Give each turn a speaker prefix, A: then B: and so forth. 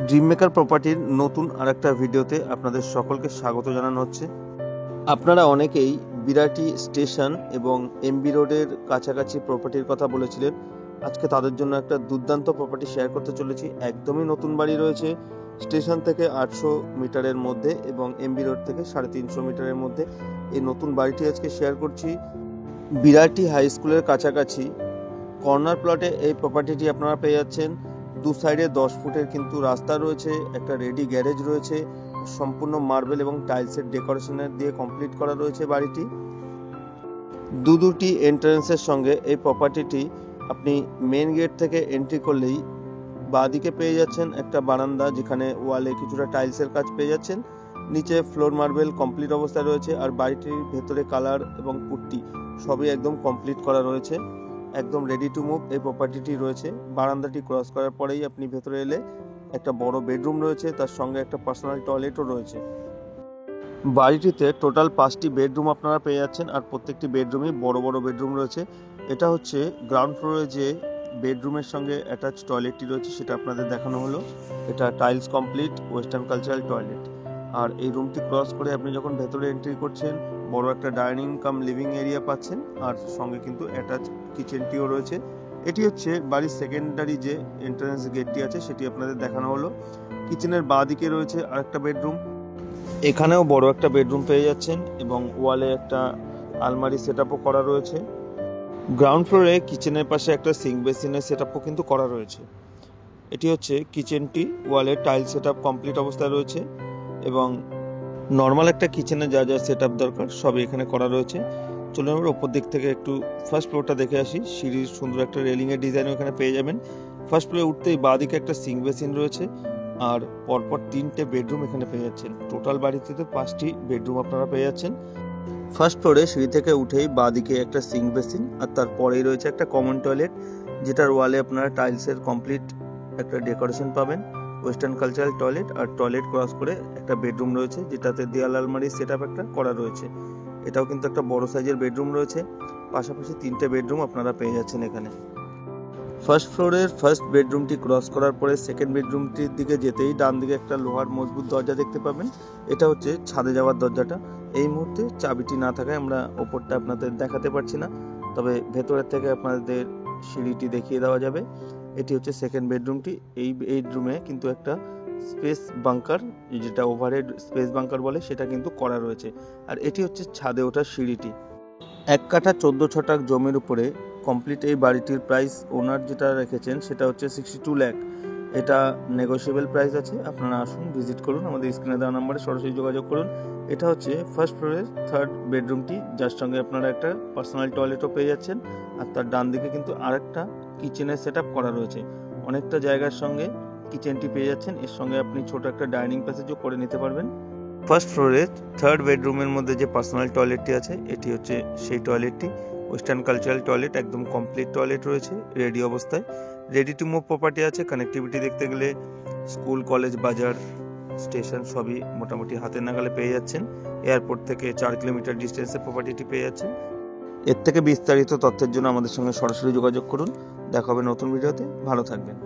A: Dream maker প্রপার্টির নতুন আরেকটা ভিডিওতে আপনাদের সকলকে স্বাগত জানানো হচ্ছে। আপনারা অনেকেই বিরাটি স্টেশন এবং এমবি রোডের কাছাকাছি প্রপার্টির কথা বলেছিলেন। আজকে তাদের জন্য একটা দুর্দান্ত প্রপার্টি শেয়ার করতে চলেছি। একদমই নতুন বাড়ি রয়েছে, স্টেশন থেকে 800 মিটারের মধ্যে এবং এমবি রোড থেকে 350 মিটারের মধ্যে এই নতুন বাড়িটি আজকে শেয়ার করছি। বিরাটি হাই স্কুলের কাছাকাছি কর্নার প্লটে এই প্রপার্টিটি আপনারা পেয়ে যাচ্ছেন। দু সাইডে 10 ফুটের কিন্তু রাস্তা রয়েছে, একটা রেডি গ্যারেজ রয়েছে, সম্পূর্ণ মার্বেল এবং টাইলসের ডেকোরেশনের দিয়ে কমপ্লিট করা রয়েছে বাড়িটি। দুটি এন্ট্রান্সের সঙ্গে এই প্রপার্টিটি আপনি মেন গেট থেকে এন্ট্রি করলেই বাঁদিকে পেয়ে যাচ্ছেন একটা বারান্দা, যেখানে ওয়ালে কিছুটা টাইলসের কাজ পেয়ে যাচ্ছেন। নিচে ফ্লোর মার্বেল কমপ্লিট অবস্থায় রয়েছে, আর বাড়িটির ভেতরে কালার এবং পুট্টি সবই একদম কমপ্লিট করা রয়েছে। একদম রেডি টু মুভ এই প্রপার্টিটি রয়েছে। বারান্দাটি ক্রস করার পরেই আপনি ভেতরে এলে একটা বড় বেডরুম রয়েছে, তার সঙ্গে একটা পার্সোনাল টয়লেটও রয়েছে। বাড়িটিতে টোটাল 5টি বেডরুম আপনারা পেয়ে যাচ্ছেন, আর প্রত্যেকটি বেডরুমই বড় বড় বেডরুম রয়েছে। এটা হচ্ছে গ্রাউন্ড ফ্লোরে যে বেডরুমের সঙ্গে অ্যাটাচ টয়লেটটি রয়েছে, সেটা আপনাদের দেখানো হলো। এটা tiles complete western cultural toilet. আর এই রুমটি ক্রস করে আপনি যখন ভেতরে এন্ট্রি করছেন, বড় একটা ডাইনিং কাম লিভিং এরিয়া পাচ্ছেন, আর সঙ্গে কিন্তু অ্যাটাচ কিচেনটিও রয়েছে। এটি হচ্ছে বাড়ির সেকেন্ডারি যে এন্ট্রান্স গেটটি আছে, সেটি আপনাদের দেখানো হলো। কিচেনের বাঁ দিকে রয়েছে আরেকটা বেডরুম, এখানেও বড় একটা বেডরুম পেয়ে যাচ্ছেন এবং ওয়ালে একটা আলমারি সেটআপও করা রয়েছে। গ্রাউন্ড ফ্লোরে কিচেনের পাশে একটা সিঙ্ক বেসিনের সেটআপও কিন্তু করা রয়েছে। এটি হচ্ছে কিচেনটি, ওয়ালে টাইল সেটআপ কমপ্লিট অবস্থায় রয়েছে এবং নর্মাল একটা কিচেনে যা যা সেটআপ দরকার সবই এখানে করা রয়েছে। চলুন আমরা ওপর দিক থেকে একটু ফার্স্ট ফ্লোরটা দেখে আসি। সিঁড়ির সুন্দর একটা রেলিং এর ডিজাইনও এখানে পেয়ে যাবেন। ফার্স্ট ফ্লোরে উঠতেই বাঁ দিকে একটা সিঙ্ক বেসিন রয়েছে, আর পরপর 3টে বেডরুম এখানে পেয়ে যাচ্ছেন। টোটাল বাড়িতে 5টি বেডরুম আপনারা পেয়ে যাচ্ছেন। ফার্স্ট ফ্লোরে সিঁড়ি থেকে উঠেই বাঁ দিকে একটা সিঙ্ক বেসিন, আর তারপরেই রয়েছে একটা কমন টয়লেট, যেটার ওয়ালে আপনারা টাইলসের কমপ্লিট একটা ডেকোরেশন পাবেন। ওয়েস্টার্ন কালচারাল টয়লেট, আর টয়লেট ক্রস করে একটা বেডরুম রয়েছে, যেটাতে দেয়াল আলমারি সেটআপ একটা করা রয়েছে। এটাও কিন্তু একটা বড় সাইজের বেডরুম রয়েছে। পাশাপাশি 3টে বেডরুম আপনারা পেয়ে যাচ্ছেন এখানে। ফার্স্ট ফ্লোরের ফার্স্ট বেডরুমটি ক্রস করার পরে সেকেন্ড বেডরুমটির দিকে যেতেই ডান দিকে একটা লোহার মজবুত দরজা দেখতে পাবেন। এটা হচ্ছে ছাদে যাওয়ার দরজাটা। এই মুহূর্তে চাবিটি না থাকায় আমরা ওপরটা আপনাদের দেখাতে পারছি না, তবে ভেতরের থেকে আপনাদের সিঁড়িটি দেখিয়ে দেওয়া যাবে। এটি হচ্ছে সেকেন্ড বেডরুমটি। এই বেডরুমে কিন্তু একটা স্পেস বাংকার, যেটা ওভারহেড স্পেস বাংকার বলে, সেটা কিন্তু করা রয়েছে। আর এটি হচ্ছে ছাদে ওঠার সিঁড়িটি। 1 কাঠা 14 ছটাক জমির উপরে কমপ্লিট এই বাড়িটির প্রাইস ওনার যেটা রেখেছেন সেটা হচ্ছে 62 লাখ। এটা নেগোশিয়েবল প্রাইস আছে। আপনারা আসুন, ভিজিট করুন, আমাদের স্ক্রিনে দেওয়া নাম্বারে সরাসরি যোগাযোগ করুন। এটা হচ্ছে ফার্স্ট ফ্লোরের থার্ড বেডরুমটি, যার সঙ্গে আপনারা একটা পার্সোনাল টয়লেটও পেয়ে যাচ্ছেন, আর তার ডান দিকে কিন্তু আরেকটা কিচেনের সেটআপ করা রয়েছে। অনেকটা জায়গার সঙ্গে কিচেনটি পেয়ে যাচ্ছেন, এর সঙ্গে আপনি ছোট একটা ডাইনিং প্যাসেজও করে নিতে পারবেন। ফার্স্ট ফ্লোরে থার্ড বেডরুমের মধ্যে যে পার্সোনাল টয়লেটটি আছে, এটি হচ্ছে সেই টয়লেটটি। ওয়েস্টার্ন কালচারাল টয়লেট, একদম কমপ্লিট টয়লেট রয়েছে রেডি অবস্থায়। রেডি টু মুভ প্রপার্টি আছে। কানেক্টিভিটি দেখতে গেলে স্কুল, কলেজ, বাজার, স্টেশন সবই মোটামুটি হাতের নাগালে পেয়ে যাচ্ছেন। এয়ারপোর্ট থেকে 4 কিলোমিটার ডিস্টেন্সে প্রপার্টিটি পেয়ে যাচ্ছেন। এর থেকে বিস্তারিত তথ্যের জন্য আমাদের সঙ্গে সরাসরি যোগাযোগ করুন। দেখা হবে নতুন ভিডিওতে। ভালো থাকবেন।